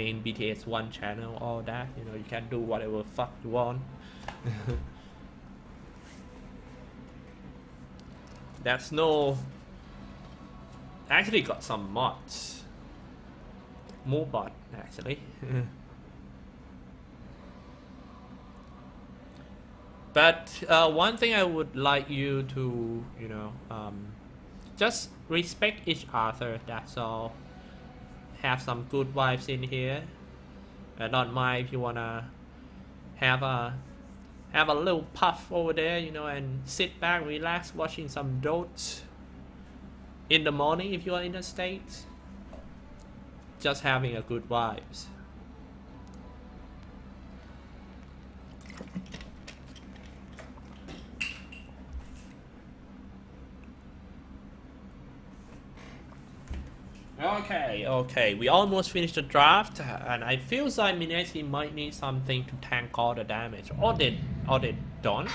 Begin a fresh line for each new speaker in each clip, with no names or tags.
main BTS 1 channel, all that, you know, you can do whatever fuck you want. That's no, actually got some mods, Moobot actually. But one thing I would like you to, you know, just respect each other, that's all. Have some good vibes in here. I don't mind if you wanna have a little puff over there, you know, and sit back, relax, watching some Dota in the morning if you are in the States. Just having a good vibes. Okay, we almost finished the draft, and I feel like Mineski might need something to tank all the damage. Or they don't.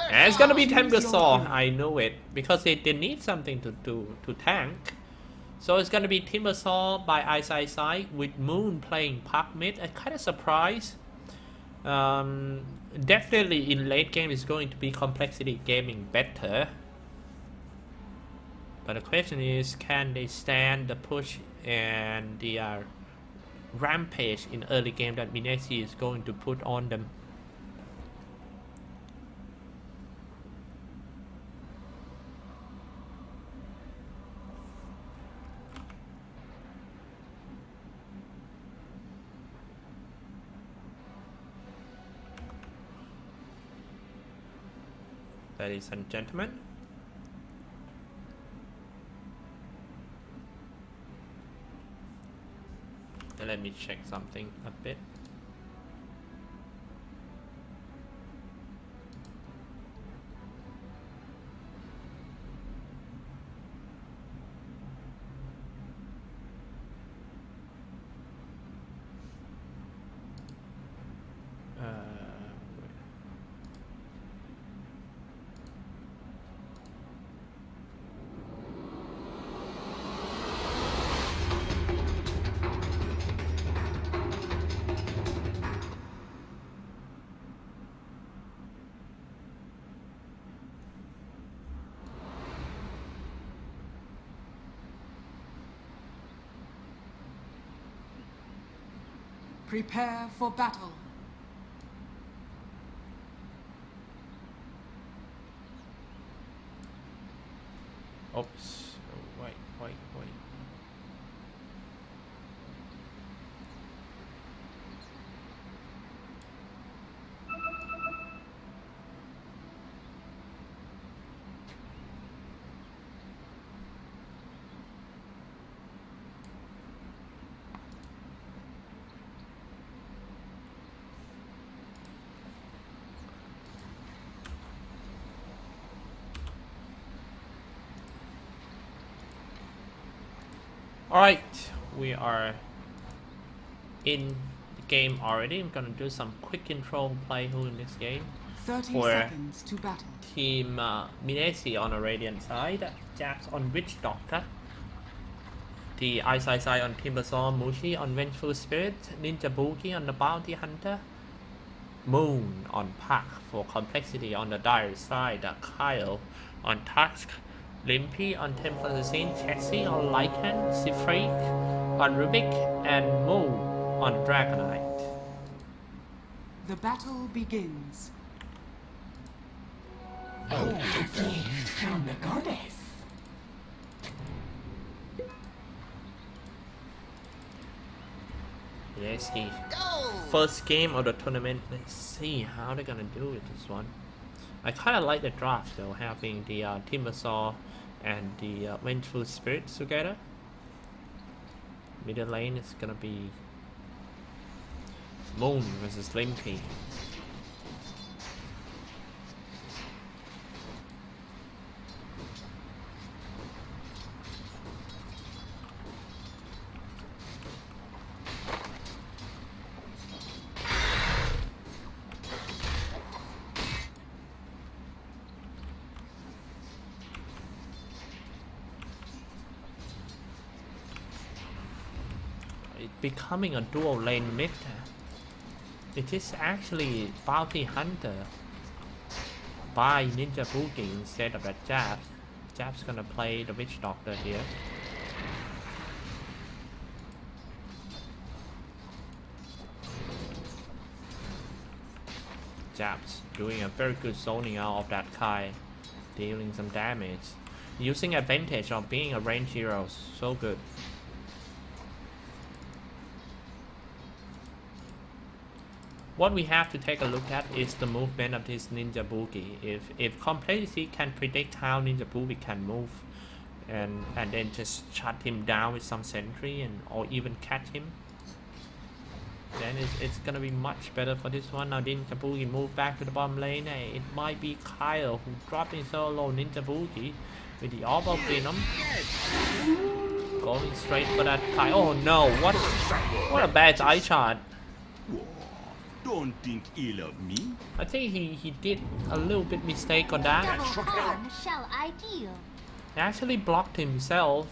And it's gonna be Timber Saw, I know it, because they need something to tank. So it's gonna be Timber Saw by Side with Moon playing Park Mid. I'm kinda surprised. Definitely in late game is going to be Complexity Gaming better. But the question is, can they stand the push and the rampage in early game that Mineski is going to put on them? Ladies and gentlemen, let me check something a bit.
Prepare for battle.
Oops. Wait. Alright, we are in the game already. I'm gonna do some quick intro playthrough in this game.
30
for
seconds to battle.
Team Mineski on the Radiant side, Jax on Witch Doctor, the Side on Timbersaw, Mushi on Vengeful Spirit, Ninja Boogie on the Bounty Hunter, Moon on Pack for Complexity on the Dire side, Kyle on Tusk, Limpy on Temple Assassin, Chessie on Lycan, Sifreak on Rubik, and Moo on Dragonite.
The battle begins.
Oh, the gift from the goddess.
Yes, the first game of the tournament. Let's see how they're gonna do with this one. I kind of like the draft though, having the Timbersaw and the Vengeful Spirits together. Middle lane is gonna be Moon versus Limpy. becoming a dual lane mid. It is actually Bounty Hunter by Ninja Boogie instead of that Jab. Jab's gonna play the Witch Doctor here. Jab's doing a very good zoning out of that Kai, dealing some damage, using advantage of being a range hero. So good. What we have to take a look at is the movement of this Ninja Boogie. If Complexity can predict how Ninja Boogie can move and then just shut him down with some sentry and or even catch him, then it's gonna be much better for this one. Now Ninja Boogie move back to the bottom lane. It might be Kyle who dropped in solo Ninja Boogie with the Orb of Venom. Going straight for that Kyle. Oh no, what a bad eye shot.
Don't think ill of me.
I think he did a little bit mistake on that.
Double harm shall I deal?
He actually blocked himself,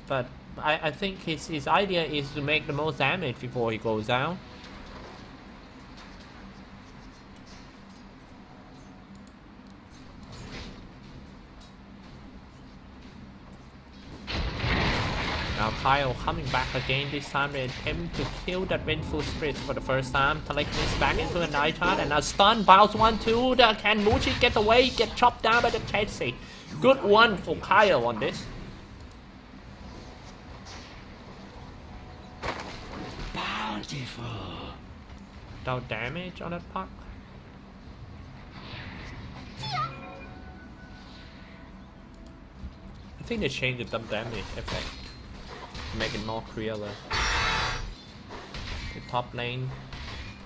but I think his idea is to make the most damage before he goes down. Now Kyle coming back again. This time they attempt to kill that Vengeful Spirit for the first time. Telekinesis back into a night shot and a stun. Bounce 1-2. Can Mushi get away? Get chopped down by the Chelsea. Good one for Kyle on this.
Bountiful.
Without damage on that puck. I think they changed the dump damage effect. Make it more clearer. The top lane,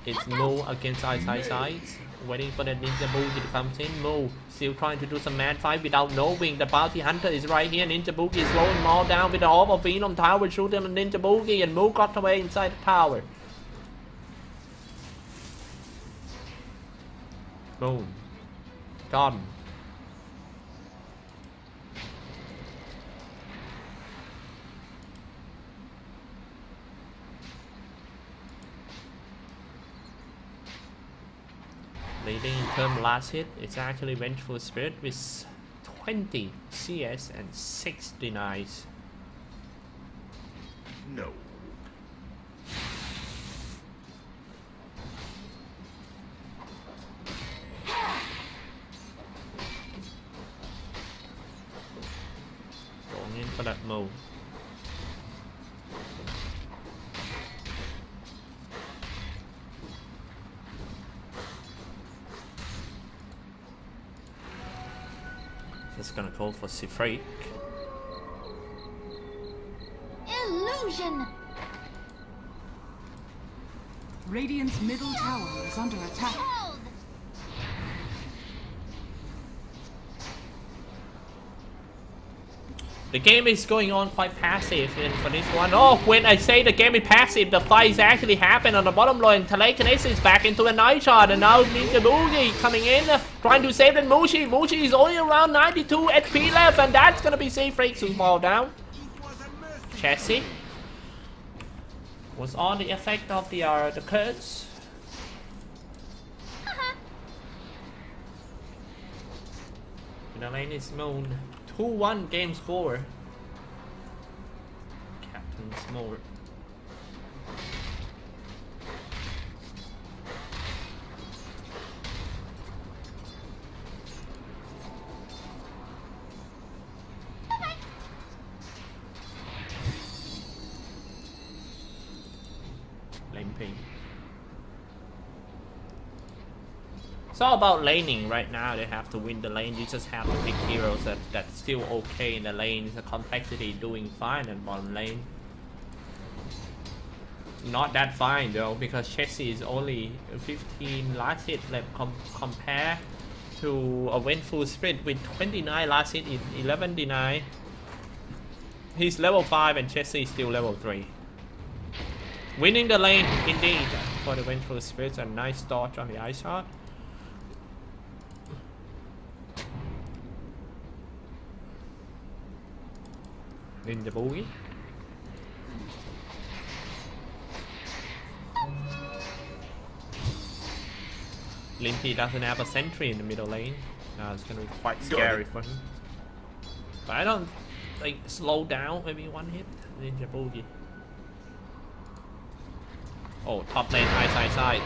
it's Mu against Side. Waiting for the Ninja Boogie to come in. Mu still trying to do some mad fight without knowing the Bounty Hunter is right here. Ninja Boogie is slowing them all down with the Orb of Venom tower, shooting on Ninja Boogie, and Mu got away inside the tower. Boom. Gone. Leading in term last hit, it's actually Vengeful Spirit with 20 CS and 6 denies.
No.
Going in for that move. Just gonna go for Sifrake.
Illusion!
Radiant's middle tower is under attack.
Hold!
The game is going on quite passive and for this one. Oh, when I say the game is passive, the fight is actually happening on the bottom lane. Telekinesis is back into a night shot, and now Ninja Boogie coming in, trying to save the Mushi. Mushi is only around 92 HP left, and that's gonna be safe. Freaks who fall down. Chessie was on the effect of the curse. The lane is Moon. 2-1 game score. Captain Small. Lane ping. It's all about laning right now. They have to win the lane. You just have to pick heroes that's still okay in the lane. The Complexity doing fine in bottom lane. Not that fine though, because Chessie is only 15 last hit left compare to a Vengeful Spirit with 29 last hit, 11 deny. He's level 5 and Chessie is still level 3. Winning the lane indeed for the Vengeful Spirits. A nice dodge on the ice shot. In the boogie. Limpy doesn't have a sentry in the middle lane. It's gonna be quite scary for him. But I don't think slow down, maybe one hit. Ninja Boogie. Oh, top lane, Ice.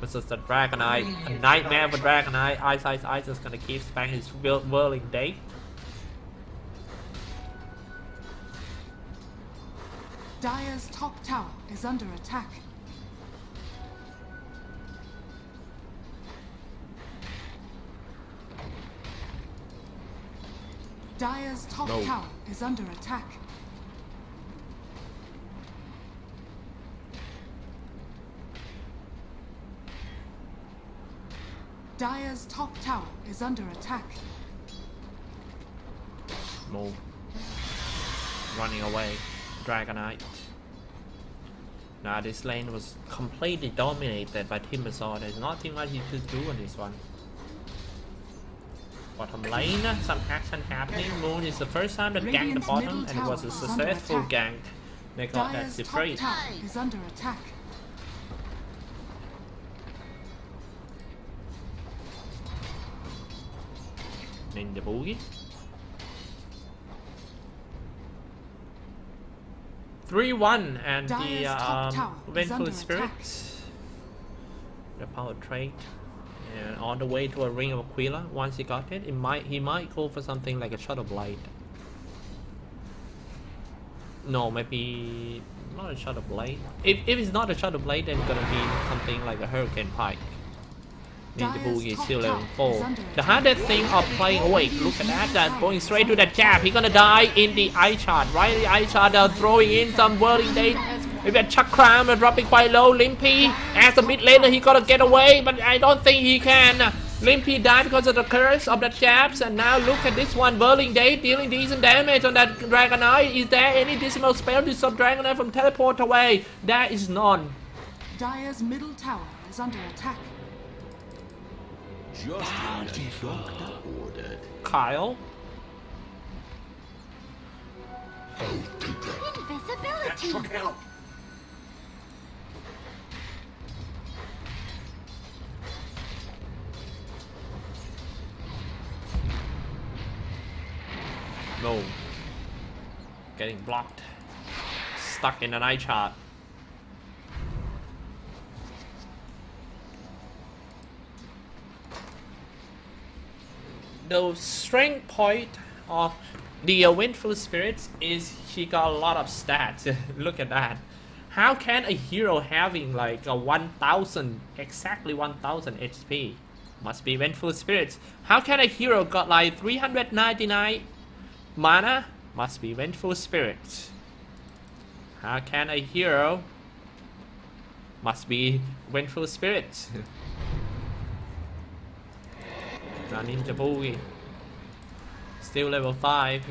Versus the Dragonite. A nightmare for Dragonite. Ice is gonna keep spamming his whirling day.
Dire's top tower is under attack. Dire's top tower is under attack. Dire's top tower is under attack.
Move. Running away. Dragonite. Now this lane was completely dominated by Timbersaw. There's nothing much you could do on this one. Bottom lane, some action happening. Moon is the first time that ganked the bottom, and it was a successful gank. They got that separate.
Is under attack.
Ninja Boogie. 3-1, and the Vengeful Spirits. The power trait. And on the way to a Ring of Aquila. Once he got it, he might go for something like a Shadow Blade. No, maybe not a Shadow Blade. If it's not a Shadow Blade, then it's gonna be something like a Hurricane Pike. Ninja Boogie is still level 4. The hardest thing of playing awake, look at that, going straight to that jab. He's gonna die in the eye chart, right? The eye chart, they're throwing in some whirling day. Maybe a Chakram, they're dropping quite low. Limpy, as a mid laner, he gotta get away, but I don't think he can. Limpy died because of the curse of the jabs, and now look at this one, Whirling Day, dealing decent damage on that Dragonite. Is there any dismal spell to stop Dragonite from teleport away? There is none.
Dire's middle tower is under attack.
Just what the doctor ordered.
Kyle.
Invisibility.
No. Getting blocked. Stuck in an eye chart. The strength point of the Vengeful Spirits is she got a lot of stats. Look at that. How can a hero having like a 1000, exactly 1000 HP? Must be Vengeful Spirits. How can a hero got like 399 mana? Must be Vengeful Spirits. How can a hero? Must be Vengeful Spirits. Ninja Boogie. Still level 5.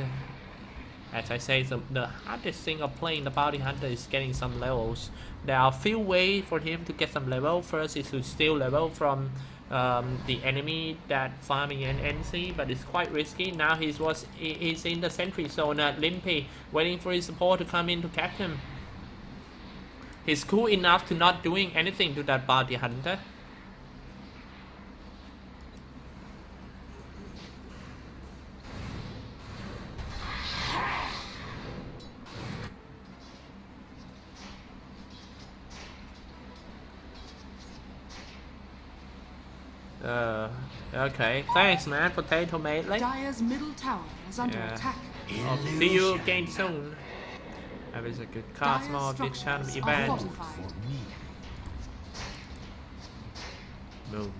As I say, the hardest thing of playing the Bounty Hunter is getting some levels. There are a few ways for him to get some level. First is to steal level from the enemy that farming an NC, but it's quite risky. Now he's in the sentry zone at Limpy, waiting for his support to come in to catch him. He's cool enough to not doing anything to that Bounty Hunter. Okay, thanks man, Potato Mate.
Dire's middle tower is under attack.
I'll see you again soon. That was a good Cosmo of this kind of event. Move.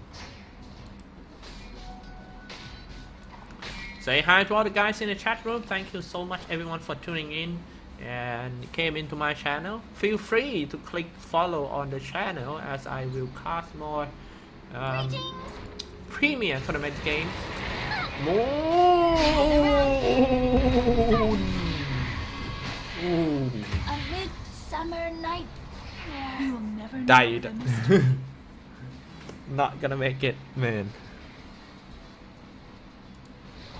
Say hi to all the guys in the chat room. Thank you so much everyone for tuning in and came into my channel. Feel free to click follow on the channel as I will cast more premium tournament games. Moon.
A midsummer night.
You'll never know
Died.
the mystery.
Not gonna make it, man.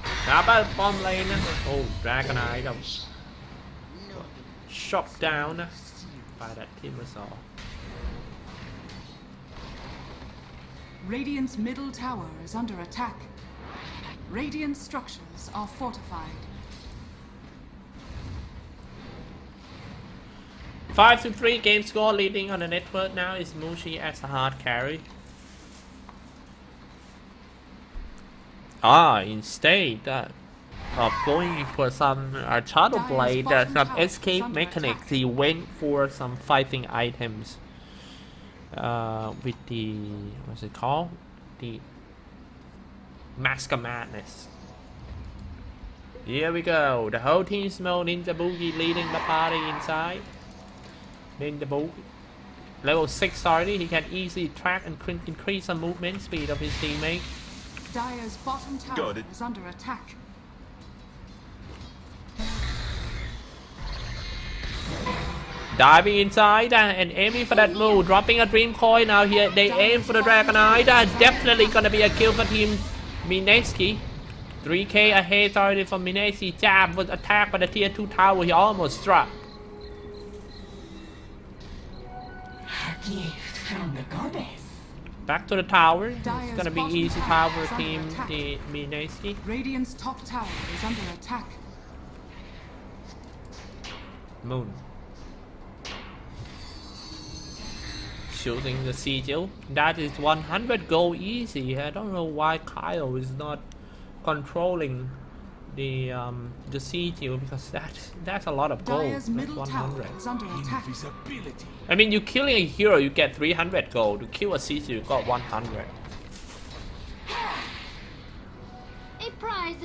How about bomb lane? Oh, Dragonite shot down by that Timbersaw.
Radiant's middle tower is under attack. Radiant structures are fortified.
5-3 game score, leading on the network now is Mushi as a hard carry. Instead of going for some Shadow Blade, some escape mechanics, he went for some fighting items with the, what's it called? The Mask of Madness. Here we go. The whole team smell Ninja Boogie leading the party inside. Ninja Boogie. Level 6 already, he can easily track and increase the movement speed of his teammate.
Dire's bottom tower is under attack.
Diving inside and aiming for that move, dropping a Dream Coin now here. They aim for the Dragon Eye. That's definitely gonna be a kill for team Mineski. 3k ahead already from Mineski. Jab was attacked by the tier 2 tower. He almost struck.
A gift from the goddess.
Back to the tower. It's gonna be easy tower team the Mineski.
Radiant's top tower is under attack.
Moon. Shooting the sigil. That is 100 gold easy. I don't know why Kyle is not controlling the sigil, because that's a lot of gold.
Dire's middle tower is under attack.
I mean, you killing a hero, you get 300 gold. To kill a sigil, you got 100.
A prize.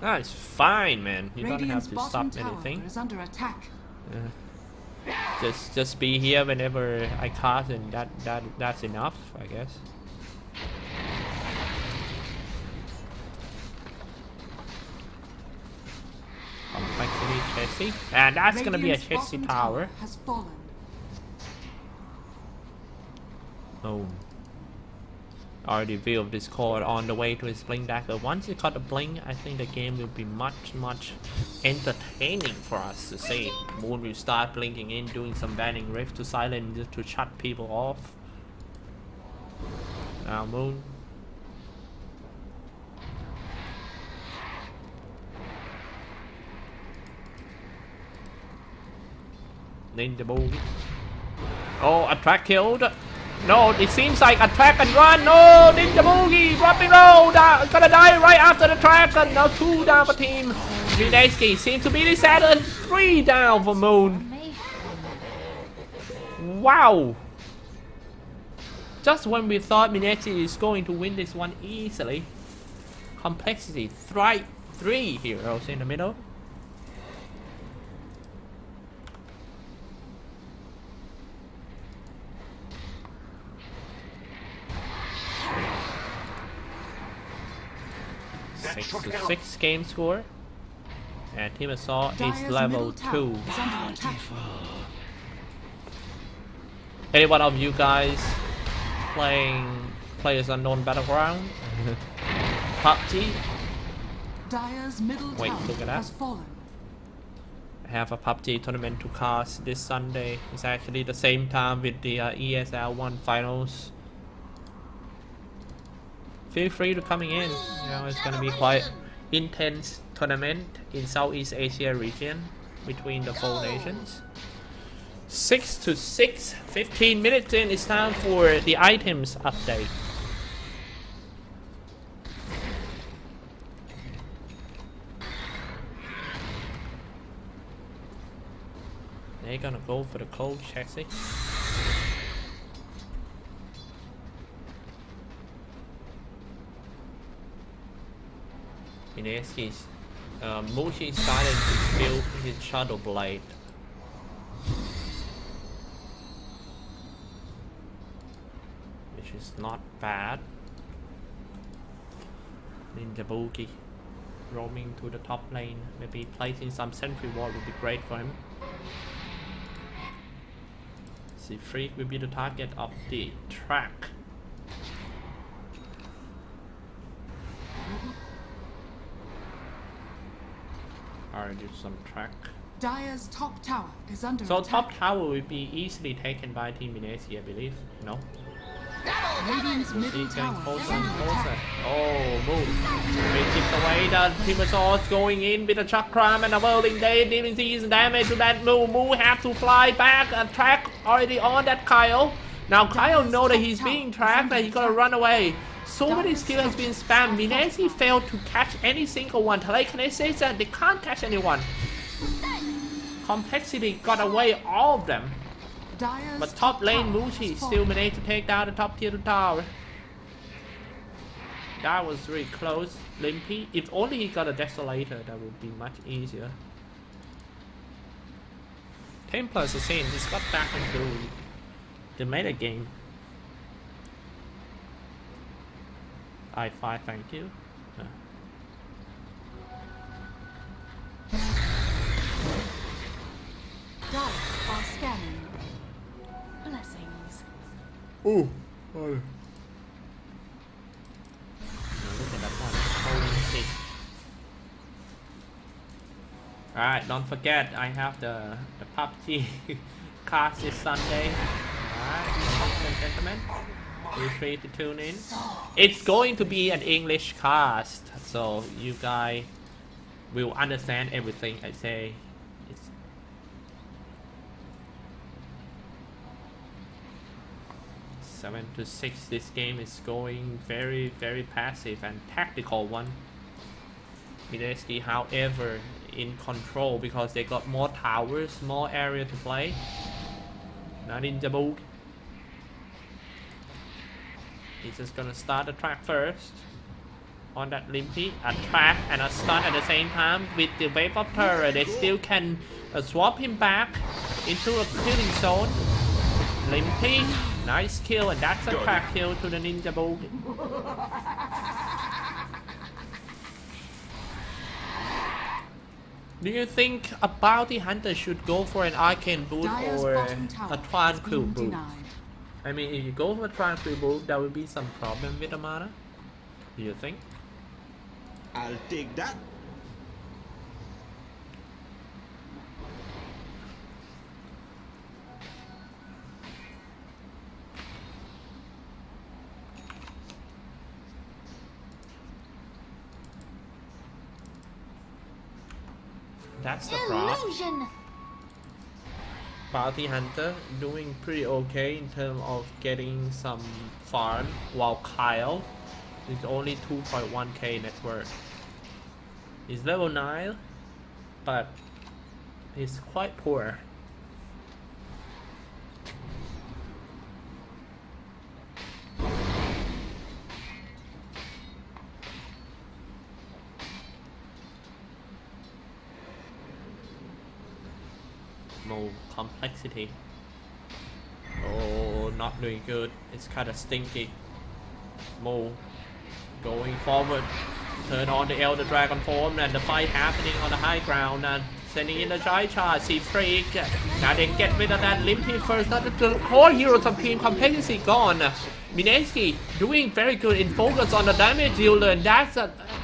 That's fine, man. You don't
Radiant's
have to
bottom
stop
tower
anything.
is under attack.
Just be here whenever I cast, and that's enough, I guess. Complexity chassis, and that's gonna be a
Radiant's
chassis
bottom
tower.
has fallen.
Oh. Already built this cord on the way to his blink dagger. Once you cut the blink, I think the game will be much entertaining for us to see. Moon will start blinking in, doing some banning rift to silence, just to shut people off. Now Moon. Ninja Boogie. Oh, attract killed. No, it seems like a track and run. No, Ninja Boogie dropping low. Gonna die right after the track. And now 2 down for team Mineski. Seems to be this at and 3 down for Moon. Wow. Just when we thought Mineski is going to win this one easily. Complexity. 3 heroes in the middle. So 6 game score, and Team Assault is
Dire's
level
middle tower
2.
is under attack.
Any one of you guys playing Players Unknown Battleground? PUBG?
Dire's middle
Wait,
tower
look at that.
has fallen.
I have a PUBG tournament to cast this Sunday. It's actually the same time with the ESL 1 finals. Feel free to coming in. You know, it's gonna be quite intense tournament in Southeast Asia region between the 4 nations. 6-6, 15 minutes in. It's time for the items update. They're gonna go for the cold chassis. Mineski's Mushi started to build his Shadow Blade. Which is not bad. Ninja Boogie roaming to the top lane. Maybe placing some sentry wall would be great for him. See, Freak will be the target of the track. Alright, do some track.
Dire's top tower is under
So
attack.
top tower will be easily taken by Team Mineski, I believe. No?
Radiant's
He's
middle
getting
tower is
closer
under
and closer.
attack.
Oh, move. We keep away the Timbersaws going in with a chakram and a whirling day, dealing season damage to that move. Move have to fly back. A track already on that Kyle. Now Kyle know that he's being tracked and he's gonna run away. So many skill has been spammed. Mineski failed to catch any single one. Telekinesis and they can't catch anyone. Complexity got away all of them.
Dire's
But top lane
tower
Mushi
has
still
fallen.
managed to take down the top tier 2 tower. That was really close. Limpy. If only he got a Desolator, that would be much easier. Templar Assassin just got back into the meta game. I5, thank you.
Dire are scanning. Blessings.
Ooh. Oh. Now look at that one. Holy shit. Alright, don't forget I have the PUBG cast this Sunday. Alright, ladies and gentlemen. Feel free to tune in. It's going to be an English cast, so you guys will understand everything I say. It's 7-6. This game is going very, very passive and tactical one. Mineski, however, in control because they got more towers, more area to play. Not Ninja Book. He's just gonna start the track first. On that Limpy, a track and a stun at the same time. With the wave of terror, they still can swap him back into a killing zone. Limpy, nice kill, and that's a track kill to the Ninja Book. Do you think a bounty hunter should go for an arcane boot
Dire's
or
bottom tower
a
has
tranquil
been
boot?
denied.
I mean, if you go for a tranquil boot, there will be some problem with the mana. Do you think?
I'll take that.
That's the problem.
Illusion.
Bounty hunter doing pretty okay in terms of getting some farm, while Kyle is only 2.1k net worth. He's level 9, but he's quite poor. No complexity. Oh, not doing good. It's kind of stinky. Mo going forward. Turn on the Elder Dragon form and the fight happening on the high ground and sending in the Giant Charge. See Freak. Now they get rid of that Limpy first. Not the core heroes of Team Complexity gone. Mineski doing very good in focus on the damage dealer, and that's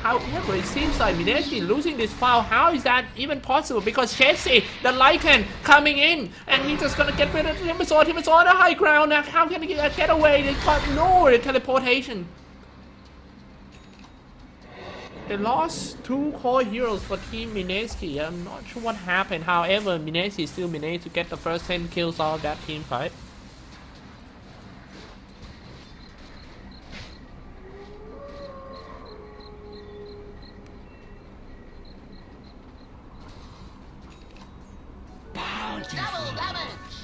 however it seems like Mineski losing this foul. How is that even possible? Because Chessie, the Lycan coming in, and he's just gonna get rid of Timbersaw. Timbersaw on the high ground. Now how can he get away? They got no teleportation. They lost 2 core heroes for Team Mineski. I'm not sure what happened. However, Mineski still managed to get the first 10 kills out of that team fight.
Double damage.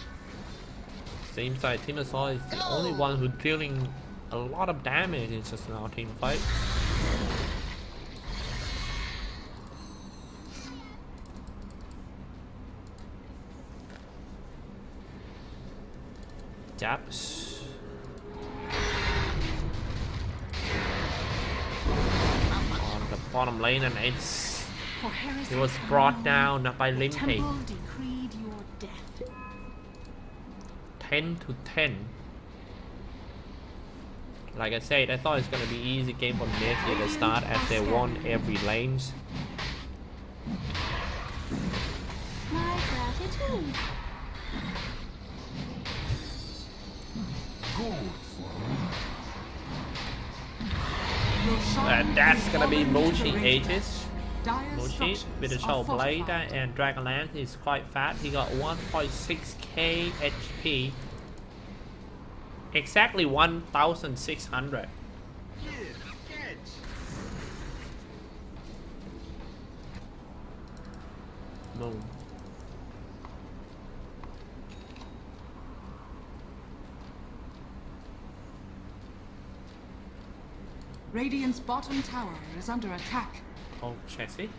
Seems like Timbersaw is the only one who's dealing a lot of damage in just now team fight. Japs. On the bottom lane, and it was brought down by
The
Limpy.
temple decreed your death.
10-10. Like I said, I thought it's gonna be easy game for Mineski at the start as they won every lanes.
My
That's gonna be Mochi Aegis.
Dire
Mochi with the
structures
Show
are
Blade
fortified.
and Dragonlance is quite fast. He got 1.6k HP. Exactly 1,600. Boom.
Radiant's bottom tower is under attack.
Oh, Chessie.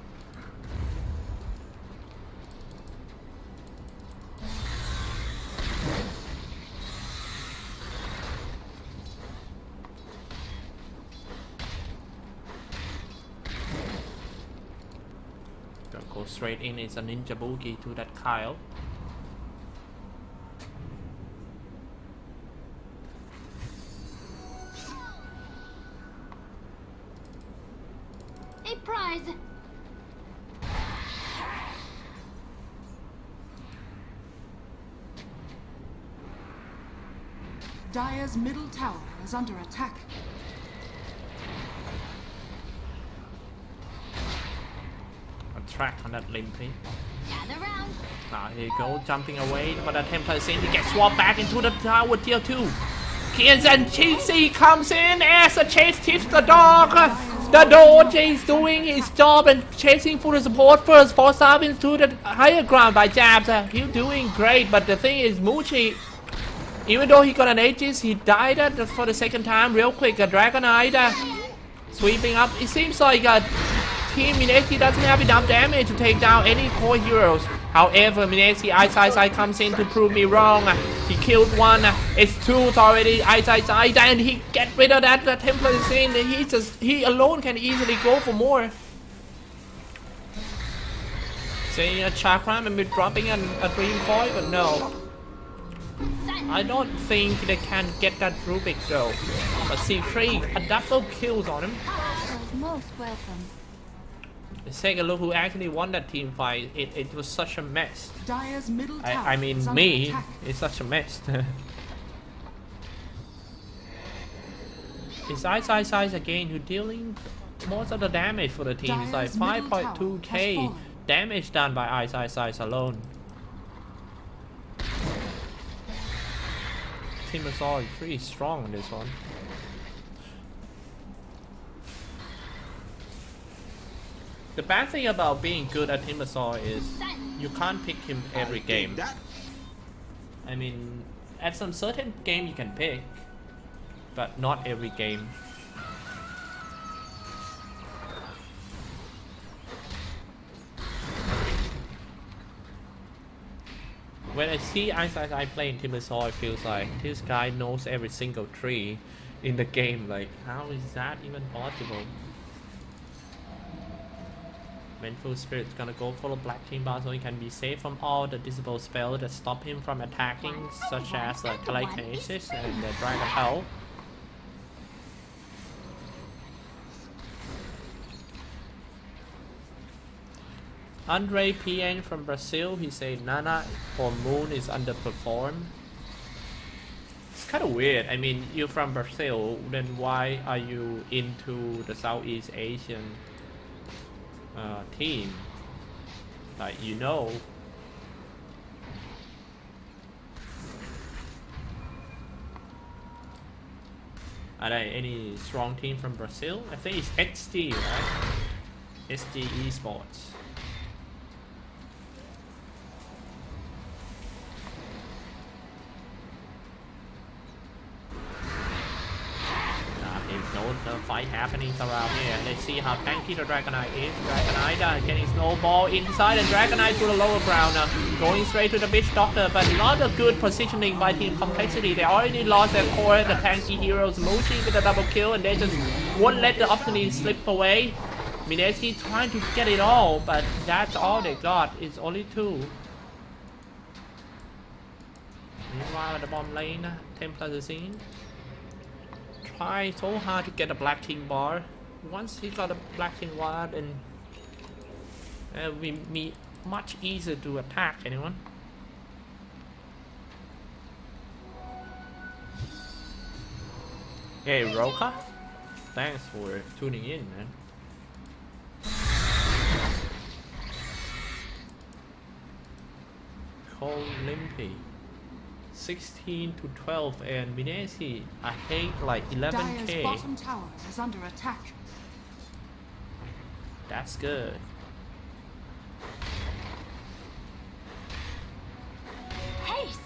Gonna go straight in. It's a ninja boogie to that Kyle.
A prize.
Dire's middle tower is under attack.
A track on that Limpy.
Gather round.
Now here you go, jumping away, but the Templar scene, he gets swapped back into the tower tier 2. Kians and Cheesy comes in as a chase tips the dog. The Doji is doing his job and chasing for the support first, force up into the higher ground by jabs. He's doing great, but the thing is, Muchi, even though he got an Aegis, he died for the second time real quick. A Dragonite sweeping up. It seems like Team Mineski doesn't have enough damage to take down any core heroes. However, Mineski Ice comes in to prove me wrong. He killed one. It's two already. Ice, and he get rid of that. The Templar is in. He alone can easily go for more. Saying a chakra and dropping a dream coin, but no. I don't think they can get that Rubik though. But C3, a double kills on him.
Most welcome.
Let's take a look who actually won that team fight. It was such a mess.
Dire's middle tower
I mean
is under
me,
attack.
it's such a mess. It's Ice again who dealing most of the damage for the team. It's like
Dire's middle tower
5.2k
has fallen.
damage done by Ice alone. Team Assault is pretty strong on this one. The bad thing about being good at Team Assault is you can't pick him every game. I mean, at some certain game you can pick, but not every game. When I see Ice play in Team Assault, it feels like this guy knows every single tree in the game. Like, how is that even possible? Vengeful Spirit's gonna go for the black team bar so he can be safe from all the disable spells that stop him from attacking, such as the Telekinesis and the Dragon Hell. Andre PN from Brazil, he said Nana or Moon is underperformed. It's kind of weird. I mean, you're from Brazil, then why are you into the Southeast Asian team? Like, you know. Are there any strong team from Brazil? I think it's XD, right? XD Esports. The fight happening around here. Let's see how tanky the Dragonite is. Dragonite getting snowball inside and Dragonite to the lower ground. Going straight to the Bitch Doctor, but not a good positioning by Team Complexity. They already lost their core, the tanky heroes. Mochi with a double kill and they just won't let the opportunity slip away. Mineski trying to get it all, but that's all they got. It's only two. Meanwhile at the bomb lane, Templar is in. Try so hard to get a black team bar. Once he got a black team bar, then it will be much easier to attack anyone. Hey Roka, thanks for tuning in, man. Cole Limpy, 16 to 12, and Mineski, I hate like
Dire's
11k.
bottom tower is under attack.
That's good.
Haste!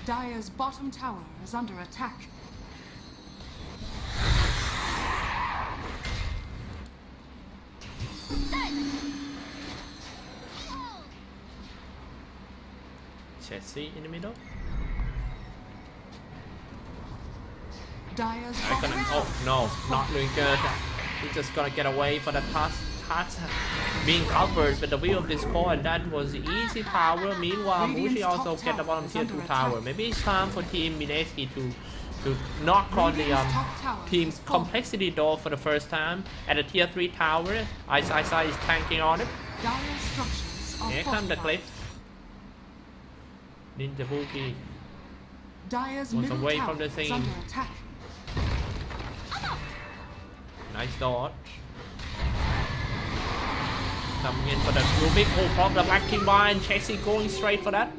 Dire's bottom tower is under attack.
Chelsea in the middle.
Dire's
I
bottom
gonna,
tower.
oh no, not doing good. He's just gonna get away for that pass being covered with the wheel of this core, and that was the easy tower. Meanwhile, Mushi also get the bottom tier 2 tower. Maybe it's time for team Mineski to knock on the team's complexity door for the first time. At a tier 3 tower, Ice is tanking on it.
Dire's structures are
Here comes the
fortified.
cliff. Ninja Boogie.
Dire's
Was
middle
away
tower
from the
is
scene.
under attack.
Nice dodge. Coming in for the Rubik. Oh, from the Black King Bar, and Chelsea going straight for that.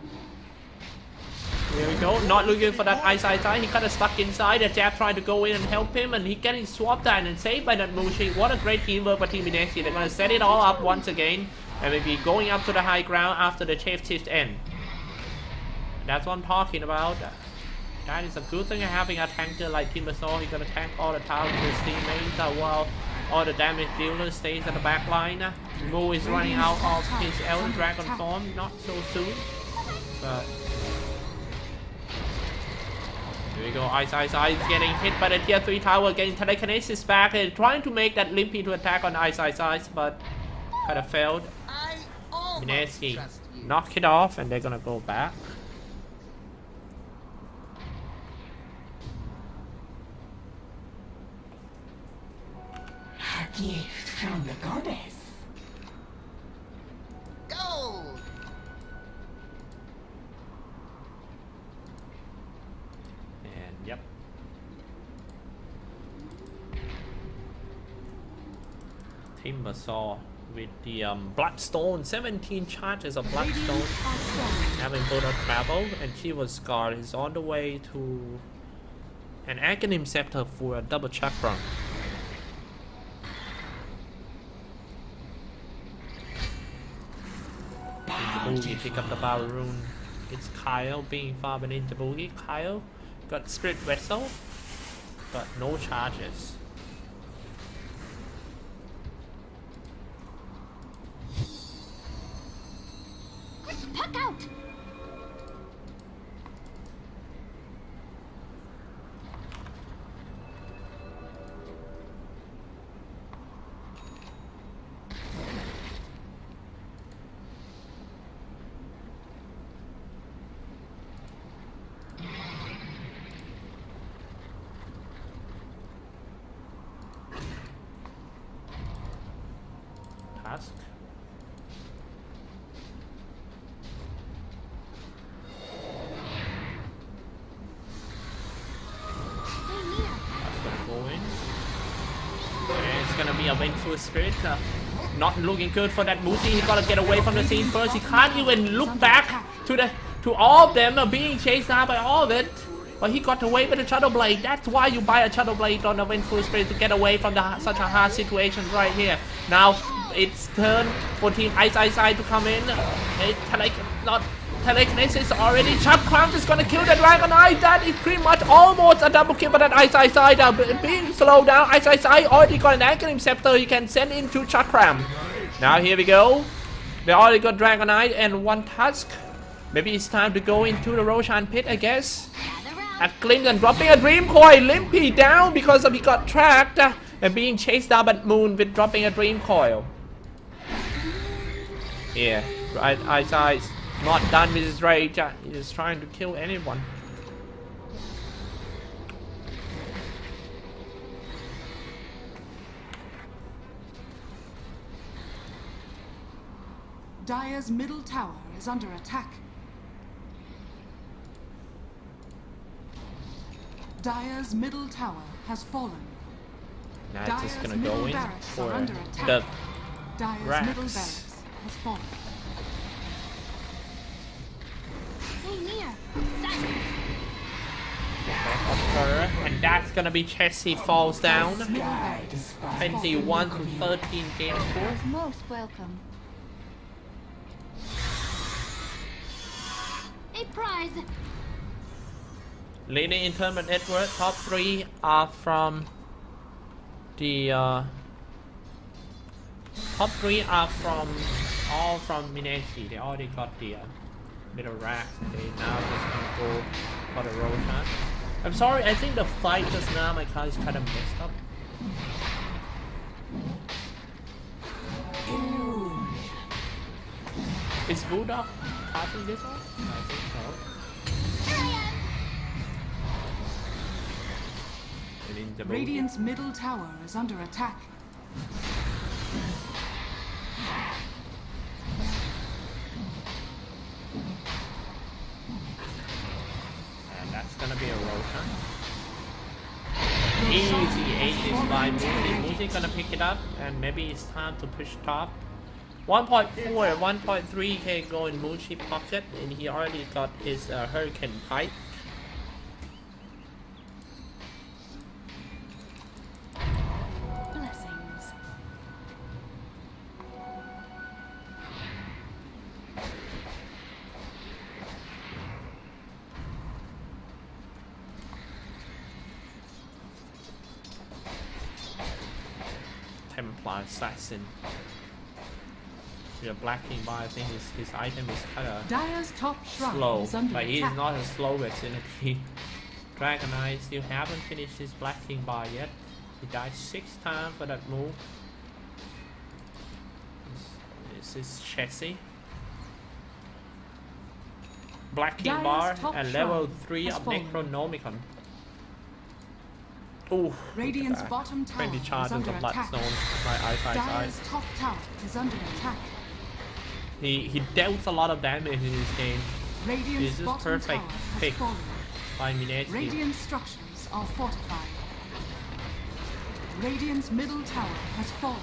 Here we go. Not looking for that Ice. He kind of stuck inside. The Jab trying to go in and help him, and he getting swapped down and saved by that Mushi. What a great teamwork by Team Mineski. They're going to set it all up once again, and maybe going up to the high ground after the shift end. That's what I'm talking about. That is a good thing of having a tanker like Timbersaw. He's gonna tank all the towers to his teammates while all the damage dealer stays at the back line. Mu is running out of his Elder Dragon form, not so soon. But here we go, Ice getting hit by the tier 3 tower, getting telekinesis back and trying to make that Limpy to attack on Ice, but kind of failed. Mineski knock it off, and they're gonna go back.
A gift from the goddess.
Gold!
And yep. Timbersaw with the Bloodstone, 17 charges of Bloodstone. Having Dota travel, and she was scarred. Is on the way to an Aghanim Scepter for a double chakra. Boogie pick up the Baroon. It's Kyle being farmed into Boogie. Kyle got Spirit Vessel, but no charges.
Puck out!
Task. Gonna be a Vengeful Spirit. Not looking good for that Mushi. He gotta get away from the scene first. He can't even look back to all of them being chased down by all of it. But he got away with the Shadow Blade. That's why you buy a Shadow Blade on a Vengeful Spirit, to get away from such a hard situation right here. Now it's turn for Team Ice to come in. Telekinesis already. Chakram is gonna kill the Dragon Eye. That is pretty much almost a double kill for that Ice. Being slowed down. Ice already got an Aghanim Scepter. You can send into Chakram. Now here we go. They already got Dragon Eye and one Tusk. Maybe it's time to go into the Roshan Pit, I guess. At Clinton dropping a Dream Coil. Limpy down because he got tracked and being chased down by Moon with dropping a Dream Coil. Yeah, right. Ice. Not done with his rage. He is trying to kill anyone.
Dire's middle tower is under attack. Dire's middle tower has fallen.
Now it's just
Dire's
gonna go
middle
in
barracks
for
are under attack.
the
Dire's
racks.
middle barracks has fallen.
Stay near. Sight.
back of her, and that's gonna be Chelsea falls down.
Middle barracks has
21 to
fallen.
13 game score.
Was most welcome. A prize.
Leading in tournament network, top 3 are from the top 3 are from all from Mineski. They already got the middle racks, and they now just gonna go for the Roshan. I'm sorry, I think the fight just now my car is kind of messed up. Is Bulldog passing this one? I think so.
Here I am.
And in the
Radiant's middle tower is under attack.
And that's gonna be a Roshan. Easy aces by Musi. Musi gonna pick it up, and maybe it's time to push top. 1.4, 1.3k go in Mushi pocket, and he already got his Hurricane Pike.
Blessings.
Templar Assassin. The Black King Bar, I think his item is kinda
Dire's top shrine
slow,
is under
but he's
attack.
not as slow as in the Dragon Knight still haven't finished his Black King Bar yet. He died 6 times for that move. This is Chelsea. Black King
Dire's
Bar
top
and level
shrine
3
has
of
fallen.
Necronomicon. Ooh,
Radiant's bottom tower
20
is
charges
under
of
attack.
Bloodstone. My eyesight.
Dire's top tower is under attack.
He dealt a lot of damage in this game
Radiant's
This is
bottom
perfect
tower has
pick.
fallen.
by Mineski.
Radiant structures are fortified. Radiant's middle tower has fallen.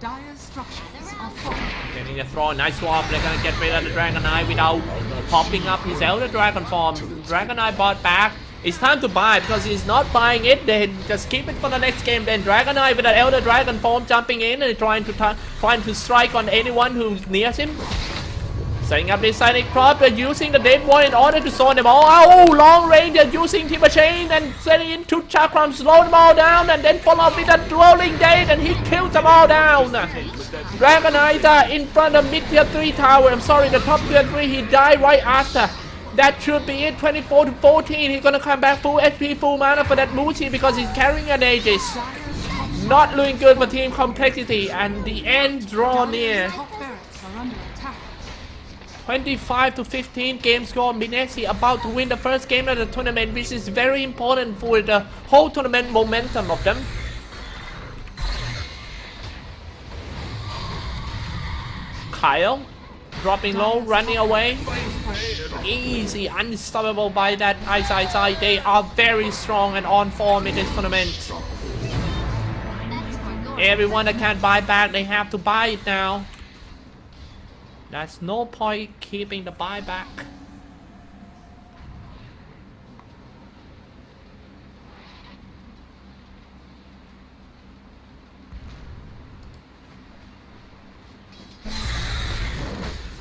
Dire's structures are fortified.
Getting a throw, nice swap. They're gonna get rid of the Dragon Knight without popping up his Elder Dragon form. Dragon Knight bought back. It's time to buy because he's not buying it. Then just keep it for the next game. Then Dragon Knight with an Elder Dragon form jumping in and trying to strike on anyone who's near him. Setting up this Sonic prop, they're using the Dead Wall in order to zone them all. Oh, long range, they're using Timber Chain and setting in 2 Chakrams, slow them all down, and then follow up with a Rolling Date, and he kills them all down. Dragon Knight in front of mid tier 3 tower. I'm sorry, the top tier 3, he died right after. That should be it, 24 to 14. He's gonna come back full HP, full mana for that Mushi because he's carrying an Aegis.
Dire's top
Not looking good for team complexity, and the end draw near.
Dire's top barracks are under attack.
25 to 15 game score. Mineski about to win the first game of the tournament, which is very important for the whole tournament momentum of them. Kyle dropping low, running away. Easy, unstoppable by that Ice. They are very strong and on form in this tournament.
That's for your
Everyone that can buy back, they have to buy it now. There's no point keeping the buyback.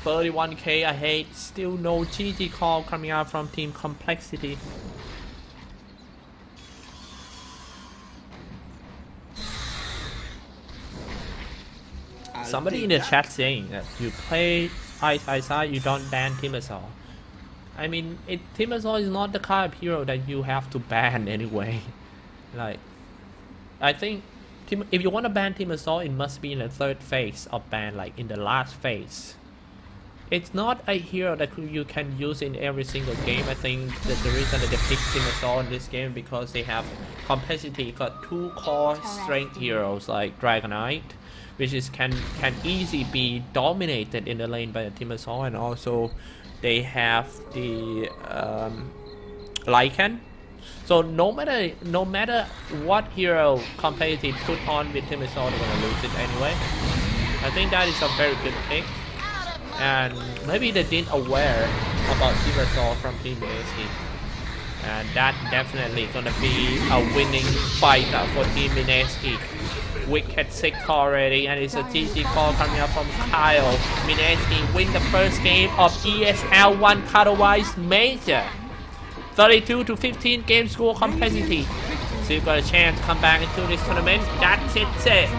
$31k ahead. Still no GG call coming out from Team Complexity. Somebody in the chat saying that you play Ice, you don't ban Timbersaw. I mean, Timbersaw is not the kind of hero that you have to ban anyway. Like, I think if you want to ban Timbersaw, it must be in the 3rd phase of ban, like in the last phase. It's not a hero that you can use in every single game. I think that the reason that they picked Timbersaw in this game because they have complexity, got 2 core strength heroes like Dragon Knight, which is can easily be dominated in the lane by the Timbersaw, and also they have the Lycan. So no matter what hero competitive put on with Timbersaw, they're gonna lose it anyway. I think that is a very good pick, and maybe they didn't aware about Timbersaw from Team Mineski, and that definitely gonna be a winning fight for Team Mineski. Wicked 6 already, and it's a GG call coming up from Kyle. Mineski win the first game of ESL 1 Katowice Major. 32-15 game score competitive. So you've got a chance to come back into this tournament. That's it.